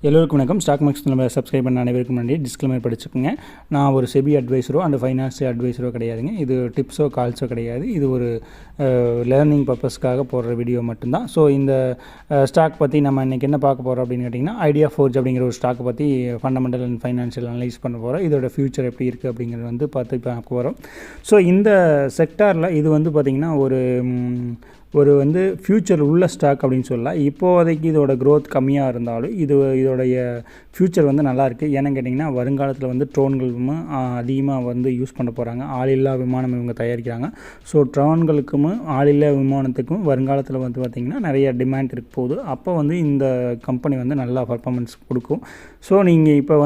எல்லோருக்கும் வணக்கம். Stock market நம்ம சப்ஸ்கிரைப் பண்ண அனைவருக்கும் நன்றி. டிஸ்க்ளைமர் படிச்சுக்கோங்க. நான் ஒரு செபி அட்வைஸரோ அண்ட் ஃபைனான்ஷியல் அட்வைஸரோ கிடையாதுங்க. இது டிப்ஸோ கால்ஸோ கிடையாது. இது ஒரு லேர்னிங் பர்பஸ்க்காக போடுற வீடியோ மட்டும்தான். ஸோ இந்த ஸ்டாக் பற்றி நம்ம இன்றைக்கி என்ன பார்க்க போகிறோம் அப்படின்னு கேட்டிங்கன்னா, ஐடியா ஃபோர்ஜ் அப்படிங்கிற ஒரு ஸ்டாக்கை பற்றி ஃபண்டமெண்டல் அண்ட் ஃபைனான்ஷியல் அனலைஸ் பண்ண போகிறோம். இதோட ஃபியூச்சர் எப்படி இருக்குது அப்படிங்கிறது வந்து பார்க்க போகிறோம். ஸோ இந்த செக்டாரில் இது வந்து பார்த்திங்கன்னா ஒரு ஃப்யூச்சர் உள்ள ஸ்டாக் அப்படின்னு சொல்லலாம். இப்போதைக்கு இதோட க்ரோத் கம்மியாக இருந்தாலும் இதோடைய ஃப்யூச்சர் வந்து நல்லாயிருக்கு. ஏன்னு கேட்டிங்கன்னா, வருங்காலத்தில் ட்ரோன்களும் அதிகமாக யூஸ் பண்ண போகிறாங்க. ஆளில்லா விமானம் இவங்க தயாரிக்கிறாங்க. ஸோ ட்ரோன்களுக்கும் ஆளில்லா விமானத்துக்கும் வருங்காலத்தில் பார்த்திங்கன்னா நிறைய டிமாண்ட் இருக்க போகுது. அப்போ இந்த கம்பெனி நல்லா பர்ஃபார்மன்ஸ் கொடுக்கும். ஸோ நீங்கள் இப்போ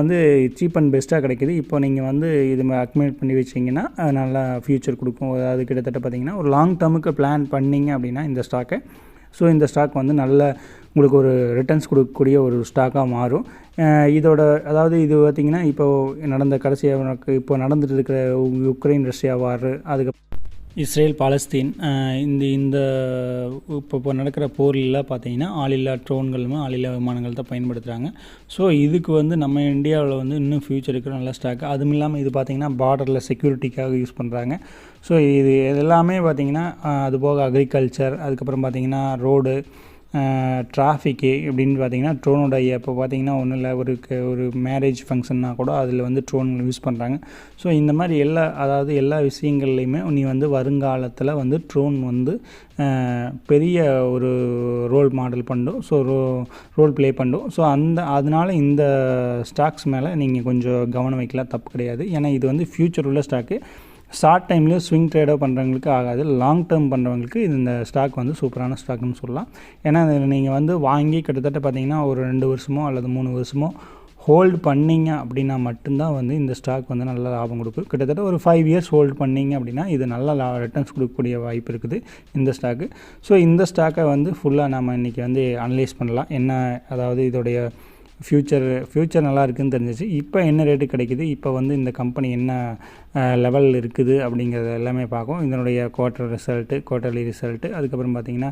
சீப் அண்ட் பெஸ்ட்டாக கிடைக்கிது. இப்போ நீங்கள் இது அக்யூமுலேட் பண்ணி வச்சிங்கன்னா நல்லா ஃப்யூச்சர் கொடுக்கும். அதாவது கிட்டத்தட்ட பார்த்திங்கன்னா ஒரு லாங் டேர்முக்கு பிளான் பண்ணிங்க அப்படின்னா இந்த ஸ்டாக்கை இந்த ஸ்டாக் நல்ல உங்களுக்கு ஒரு ரிட்டர்ன்ஸ் கொடுக்கக்கூடிய ஒரு ஸ்டாக்காக மாறும். இதோட அதாவது இது பார்த்திங்கன்னா இப்போது நடந்த கடைசியாக இப்போ நடந்துட்டு இருக்கிற உக்ரைன் ரஷ்யா வார், அதுக்கு இஸ்ரேல் பாலஸ்தீன், இந்த இப்போ நடக்கிற போரில் பார்த்தீங்கன்னா ஆளில்லா ட்ரோன்களும் ஆளில்லா விமானங்கள் தான் பயன்படுத்துகிறாங்க. ஸோ இதுக்கு நம்ம இந்தியாவில் இன்னும் ஃப்யூச்சருக்கு நல்ல ஸ்டாக். அதுவும் இல்லாமல் இது பார்த்திங்கன்னா பார்டரில் செக்யூரிட்டிக்காக யூஸ் பண்ணுறாங்க. ஸோ இது எல்லாமே பார்த்திங்கன்னா அதுபோக அக்ரிகல்ச்சர், அதுக்கப்புறம் பார்த்திங்கன்னா ரோடு, டிராஃபிக்கு இப்படின்னு பார்த்திங்கன்னா ட்ரோனுடைய இப்போ பார்த்திங்கன்னா ஒன்றும் இல்லை, ஒரு மேரேஜ் ஃபங்க்ஷன்னா கூட அதில் ட்ரோன் யூஸ் பண்ணுறாங்க. ஸோ இந்த மாதிரி எல்லா விஷயங்கள்லையுமே நீ வருங்காலத்தில் ட்ரோன் பெரிய ஒரு ரோல் மாடல் பண்ணும். ஸோ ரோல் ப்ளே பண்ணும். ஸோ அதனால் இந்த ஸ்டாக்ஸ் மேலே நீங்கள் கொஞ்சம் கவனம் வைக்கலாம், தப்பு கிடையாது. ஏன்னா இது ஃப்யூச்சர் உள்ள ஸ்டாக்கு. ஷார்ட் டைம்லேயும் ஸ்விங் ட்ரேடோ பண்ணுறவங்களுக்கு ஆகாது. லாங் டேர்ம் பண்ணுறவங்களுக்கு இந்த ஸ்டாக் சூப்பரான ஸ்டாக்னு சொல்லலாம். ஏன்னா இதில் நீங்கள் வாங்கி கிட்டத்தட்ட பார்த்திங்கன்னா ஒரு 2 வருஷமோ அல்லது 3 வருஷமோ ஹோல்டு பண்ணிங்க அப்படின்னா மட்டும்தான் இந்த ஸ்டாக் நல்ல லாபம் கொடுக்கும். கிட்டத்தட்ட ஒரு 5 இயர்ஸ் ஹோல்டு பண்ணிங்க அப்படின்னா இது நல்ல ரிட்டர்ன்ஸ் கொடுக்கக்கூடிய வாய்ப்பு இருக்குது இந்த ஸ்டாக்கு. ஸோ இந்த ஸ்டாக்கை ஃபுல்லாக நம்ம இன்றைக்கி அனலைஸ் பண்ணலாம். என்ன அதாவது இதோடைய ஃப்யூச்சர் நல்லா இருக்குதுன்னு தெரிஞ்சிச்சு. இப்போ என்ன ரேட்டு கிடைக்குது, இப்போ இந்த கம்பெனி என்ன லெவல் இருக்குது அப்படிங்கிறது எல்லாமே பார்க்கும். இதனுடைய குவார்ட்டர்லி ரிசல்ட்டு, அதுக்கப்புறம் பார்த்திங்கன்னா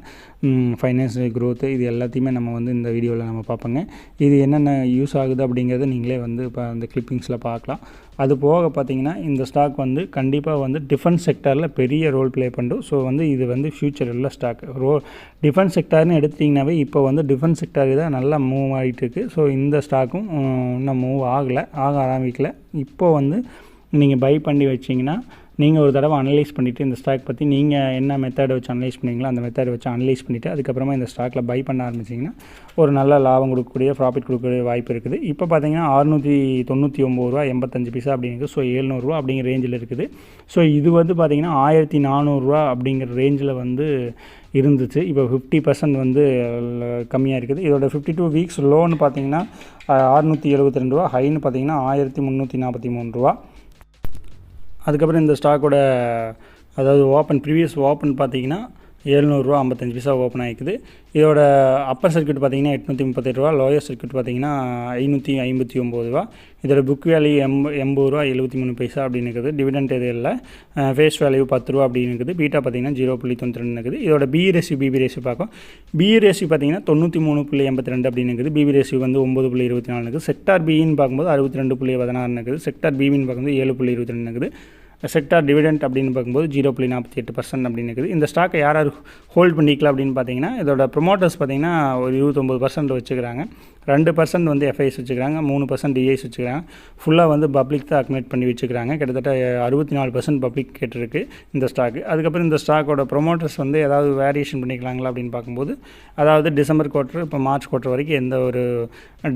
ஃபைனான்ஷியல் க்ரோத்து, இது எல்லாத்தையுமே நம்ம இந்த வீடியோவில் நம்ம பார்ப்போங்க. இது என்னென்ன யூஸ் ஆகுது அப்படிங்கிறத நீங்களே இப்போ அந்த கிளிப்பிங்ஸில் பார்க்கலாம். அது போக பார்த்திங்கன்னா இந்த ஸ்டாக் கண்டிப்பாக டிஃபென்ஸ் செக்டாரில் பெரிய ரோல் ப்ளே பண்ணும். ஸோ இது ஃப்யூச்சர் உள்ள ஸ்டாக். டிஃபென்ஸ் செக்டார்னு எடுத்திங்கனாவே இப்போ டிஃபென்ஸ் செக்டார் தான் நல்லா மூவ் ஆகிட்டு இருக்குது. ஸோ இந்த ஸ்டாக்கும் இன்னும் மூவ் ஆக ஆரம்பிக்கல. இப்போது நீங்கள் பை பண்ணி வச்சிங்கன்னா நீங்கள் ஒரு தடவை அனலைஸ் பண்ணிவிட்டு இந்த ஸ்டாக் பற்றி நீங்கள் என்ன மெத்தடை வச்சு அனலைஸ் பண்ணுவீங்களோ அந்த மெத்தடை வச்சு அனலைஸ் பண்ணிவிட்டு அதுக்கப்புறமா இந்த ஸ்டாக்கில் பை பண்ண ஆரம்பிச்சிங்கன்னா ஒரு நல்ல லாபம் கொடுக்கக்கூடிய, ப்ராஃபிட் கொடுக்கக்கூடிய வாய்ப்பு இருக்குது. இப்போ பார்த்திங்கன்னா 699 ரூபா 85 பைசா அப்படிங்கிறது. ஸோ 700 ரூபா அப்படிங்கிற ரேஞ்சில் இருக்குது. ஸோ இது பார்த்திங்கன்னா 1400 ரூபா அப்படிங்கிற ரேஞ்சில் இருந்துச்சு. இப்போ 50% கம்மியாக இருக்குது. இதோட 52 வீக்ஸ் லோன்னு பார்த்திங்கன்னா 672 ரூபா, ஹைன்னு பார்த்திங்கன்னா 1343 ரூபா. அதுக்கப்புறம் இந்த ஸ்டாக்கோட அதாவது ப்ரீவியஸ் ஓப்பன் பார்த்திங்கன்னா 700 ரூபா 55 பைசா ஓப்பன் ஆகிக்குது. இதோட அப்பர் சர்க்யூட் பார்த்திங்கன்னா 838 ரூபா, லோயர் சர்க்யூட் பார்த்திங்கன்னா 559 ரூபா. இதோட புக் வேல்யூ 80 ரூபா 73 பைசா அப்படின்னு இருக்குது. டிவிடெண்ட் எது இல்லை. ஃபேஸ் வேல்யூ 10 ரூபா அப்படின்னு இருக்குது. பீட்டா பார்த்திங்கன்னா 0.92 இருக்குது. இதோட பிபி ரேஷியோ பார்க்கும். பிஇ ரேஷியோ பார்த்திங்கன்னா 93.82 அப்படின்னு இருக்குது. பிபி ரேஷியோ 9.24 இருக்குது. செக்டார் பின்னு பார்க்கும்போது 62.16 இருக்குது. செக்டார் பிபின்னு பார்க்கும்போது 7.22 இருக்குது. செக்டார் டிவிடெண்ட் அப்படின்னு பார்க்கும்போது 0.48% அப்படின்னு இருக்குது. இந்த ஸ்டாக்கை யார் ஹோல்ட் பண்ணிக்கலாம் அப்படின்னு பார்த்தீங்கன்னா, இதோட ப்ரொமோட்டர்ஸ் பார்த்திங்கன்னா ஒரு 29% வச்சுக்கிறாங்க. 2% எஃப்ஐஎஸ் வச்சுக்கிறாங்க, 3% டிஐஸ் வச்சுக்கிறாங்க. ஃபுல்லாக பப்ளிக் தான் அக்மேட் பண்ணி வச்சுக்கிறாங்க. கிட்டத்தட்ட 64% பப்ளிக் கேட்டிருக்கு இந்த ஸ்டாக்கு. அதுக்கப்புறம் இந்த ஸ்டாக்கோட ப்ரொமோட்டர்ஸ் ஏதாவது வேரியேஷன் பண்ணிக்கலாங்களா அப்படின்னு பார்க்கும்போது, அதாவது டிசம்பர் குவார்ட்டர் இப்போ மார்ச் குவார்ட்டர் வரைக்கும் எந்த ஒரு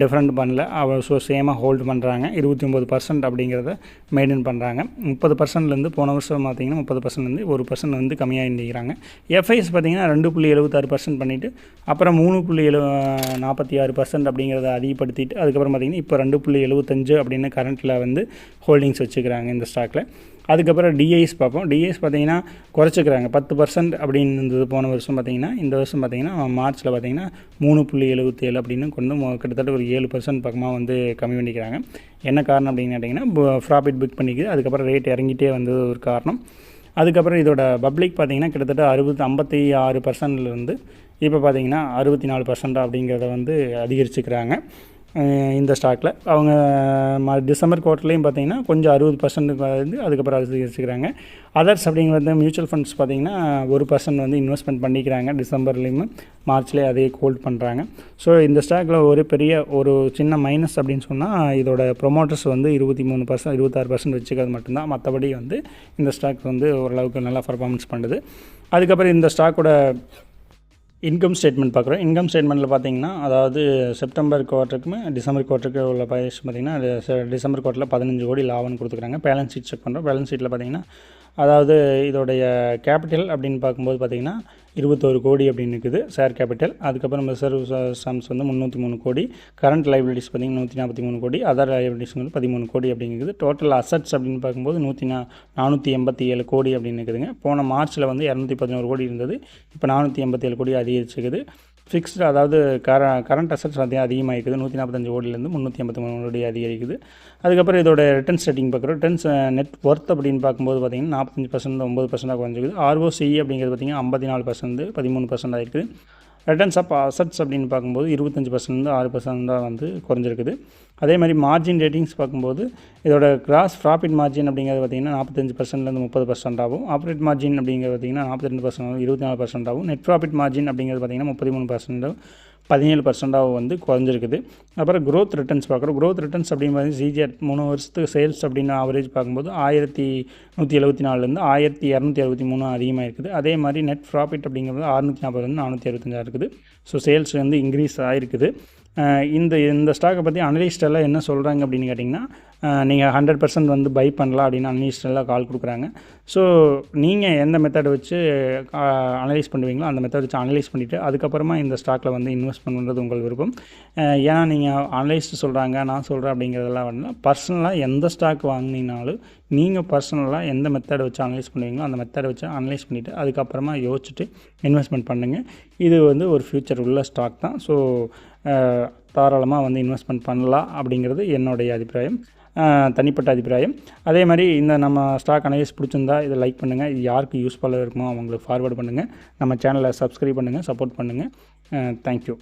டிஃப்ரெண்ட் பண்ணல. ஸோ சேமாக ஹோல்டு பண்ணுறாங்க. 29% அப்படிங்கிறத மெயின்டைன் பண்ணுறாங்க. 30%லேருந்து போன வருஷம் பார்த்திங்கன்னா 30%லேருந்து 1% கம்மியாக இருந்துக்கிறாங்க. எஃப்ஐஎஸ் பார்த்திங்கன்னா 2.76% பண்ணிவிட்டு அப்புறம் 3.46% அப்படிங்கிறத அதிகப்படுத்திட்டு அதுக்கப்புறம் பார்த்திங்கன்னா இப்போ 2.75 அப்படின்னு கரண்ட்டில் ஹோல்டிங்ஸ் வச்சுக்கிறாங்க இந்த ஸ்டாக்கில். அதுக்கப்புறம் டிஐஸ் பார்ப்போம். டிஐஸ் பார்த்திங்கன்னா குறைச்சிக்கிறாங்க. 10% அப்படின்னு இருந்தது போன வருஷம் பார்த்திங்கன்னா. இந்த வருஷம் பார்த்திங்கன்னா மார்ச்சில் பார்த்திங்கன்னா 3.77 அப்படின்னு கிட்டத்தட்ட ஒரு 7% பக்கமாக கம்மி பண்ணிக்கிறாங்க. என்ன காரணம் அப்படின்னு கேட்டிங்கன்னா, ப்ராஃபிட் புக் பண்ணிக்குது. அதுக்கப்புறம் ரேட் இறங்கிட்டே வந்தது ஒரு காரணம். அதுக்கப்புறம் இதோட பப்ளிக் பார்த்திங்கன்னா கிட்டத்தட்ட 56%லேருந்து இப்போ பார்த்திங்கன்னா 64% அப்படிங்கிறத அதிகரிச்சுக்கிறாங்க. இந்த ஸ்டாக்கில் அவங்க டிசம்பர் குவார்ட்டர்லேயும் பார்த்தீங்கன்னா கொஞ்சம் 60% வந்து அதுக்கப்புறம் அதிகரிச்சுக்கிறாங்க. அதர்ஸ் அப்படிங்கிறது மியூச்சுவல் ஃபண்ட்ஸ் பார்த்திங்கன்னா 1% வந்து இன்வெஸ்ட்மெண்ட் பண்ணிக்கிறாங்க. டிசம்பர்லேயும் மார்ச்லேயே அதே ஹோல்ட் பண்ணுறாங்க. ஸோ இந்த ஸ்டாக்கில் ஒரு சின்ன மைனஸ் அப்படின்னு சொன்னால் இதோட ப்ரொமோட்டர்ஸ் வந்து 23%, 26% வச்சுக்கிறது மட்டும்தான். மற்றபடி வந்து இந்த ஸ்டாக் வந்து ஓரளவுக்கு நல்லா பர்ஃபார்மன்ஸ் பண்ணுது. அதுக்கப்புறம் இந்த ஸ்டாக்கோட இன்கம் ஸ்டேட்மெண்ட் பார்க்குறோம். இன்கம் ஸ்டேட்மெண்ட்டில் பார்த்தீங்கன்னா, அதாவது செப்டம்பர் குவார்ட்டருக்குமே டிசம்பர் குவார்ட்டருக்கு உள்ள பைஸ் பார்த்திங்கன்னா டிசம்பர் குவார்ட்டரில் 15 கோடி லாபம்னு கொடுத்துருக்காங்க. பேலன்ஸ் ஷீட் செக் பண்ணுறோம். பேலன்ஸ் ஷீட்டில் பார்த்திங்கன்னா, அதாவது இதோடைய கேபிட்டல் அப்படின்னு பார்க்கும்போது பார்த்திங்கன்னா 21 கோடி அப்படின்னு இருக்குது ஷேர் கேபிட்டல். அதுக்கப்புறம் ரிசர்வ் சம்ஸ் வந்து 303 கோடி. கரண்ட் லைபிலிட்டிஸ் பார்த்திங்கன்னா 143 கோடி. அதர் லைபிலிட்டிஸ் வந்து 13 கோடி அப்படிங்கிறது. டோட்டல் அசட்ஸ் அப்படின்னு பார்க்கும்போது 487 கோடி அப்படின்னு இருக்குதுங்க. போன மார்ச்சில் வந்து 211 கோடி இருந்தது. இப்போ 487 கோடி அதிகரிச்சுக்குது. ஃபிக்ஸ்டு, அதாவது கரண்ட் அசட்ஸ் அதிகமாக இருக்குது. 145 கோடியிலேருந்து 383 கோடி அதிகரிக்குது. அதுக்கப்புறம் இதோட ரிட்டர்ன்ஸ் ரேட்டிங் பார்க்குறோம். ரிட்டர்ன்ஸ் நெட் ஒர்த் அப்படின்னு பார்க்கும்போது பார்த்திங்கன்னா 45%, 9% குறைஞ்சிக்குது. ROCE அப்படிங்கிறது பார்த்திங்கன்னா 54%, 13% ஆகிருக்குது. ரிட்டர்ன்ஸ் ஆஃப் அசட்ஸ் அப்படின்னு பார்க்கும்போது 25%, 6% தான் வந்து குறைஞ்சிருக்குது. அதே மாதிரி மார்ஜின் ரேட்டிங்ஸ் பார்க்கும்போது இதோட கிராஸ் ப்ராஃபிட் மார்ஜின் அப்படிங்கிறது பார்த்திங்கன்னா 45%லேருந்து 30% ஆகும். ஆப்ரேட் மார்ஜின் அப்படிங்கிறது பார்த்திங்கன்னா 42%, 24% ஆகும். நெட் ப்ராஃபிட் மார்ஜின் அப்படிங்கிறது பார்த்திங்கன்னா 33%, 17% வந்து குறைஞ்சிருக்குது. அப்புறம் க்ரோத் ரிட்டர்ன்ஸ் பார்க்குறோம். க்ரோத் ரிட்டர்ன்ஸ் அப்படிங்கிறது CAGR 3 வருஷத்துக்கு சேல்ஸ் அப்படின்னு ஆவரேஜ் பார்க்கும்போது 1174லேருந்து 1263 அதிகமாக இருக்குது. அதே மாதிரி நெட் ப்ராஃபிட் அப்படிங்கிறது 640லேருந்து 465 இருக்குது. ஸோ சேல்ஸ் வந்து இன்க்ரீஸ் ஆகிருக்குது. இந்த ஸ்டாக்கை பற்றி அனலிஸ்ட் எல்லாம் என்ன சொல்கிறாங்க அப்படின்னு கேட்டிங்கன்னா, நீங்கள் 100% வந்து பை பண்ணலாம் அப்படின்னு அனலிஸ்ட் எல்லாம் கால் கொடுக்குறாங்க. ஸோ நீங்கள் எந்த மெத்தடை வச்சு அனலைஸ் பண்ணுவீங்களோ அந்த மெத்தட் வச்சு அனலைஸ் பண்ணிவிட்டு அதுக்கப்புறமா இந்த ஸ்டாக்கில் வந்து இன்வெஸ்ட் பண்ணுறது உங்கள் விருப்பம். ஏன்னா நீங்கள் அனலிஸ்ட் சொல்கிறாங்க, நான் சொல்கிறேன் அப்படிங்கிறதெல்லாம் வந்து பர்சனலாக எந்த ஸ்டாக் வாங்கினீங்கனாலும் நீங்கள் பர்சனலாக எந்த மெத்தடை வச்சு அனலைஸ் பண்ணுவீங்களோ அந்த மெத்தடை வச்சு அனலைஸ் பண்ணிவிட்டு அதுக்கப்புறமா யோசிச்சுட்டு இன்வெஸ்ட்மெண்ட் பண்ணுங்கள். இது வந்து ஒரு ஃப்யூச்சர் உள்ள ஸ்டாக் தான். ஸோ தாராளமாக வந்து இன்வெஸ்ட்மெண்ட் பண்ணலாம் அப்படிங்கிறது என்னுடைய அபிப்பிராயம், தனிப்பட்ட அபிப்பிராயம். அதே மாதிரி இந்த நம்ம ஸ்டாக் அனலைஸ் பிடிச்சிருந்தா இதை லைக் பண்ணுங்கள். இது யாருக்கு யூஸ்ஃபுல்லாக இருக்குமோ அவங்களுக்கு ஃபார்வர்டு பண்ணுங்கள். நம்ம சேனலை சப்ஸ்கிரைப் பண்ணுங்கள், சப்போர்ட் பண்ணுங்கள். தேங்க்யூ.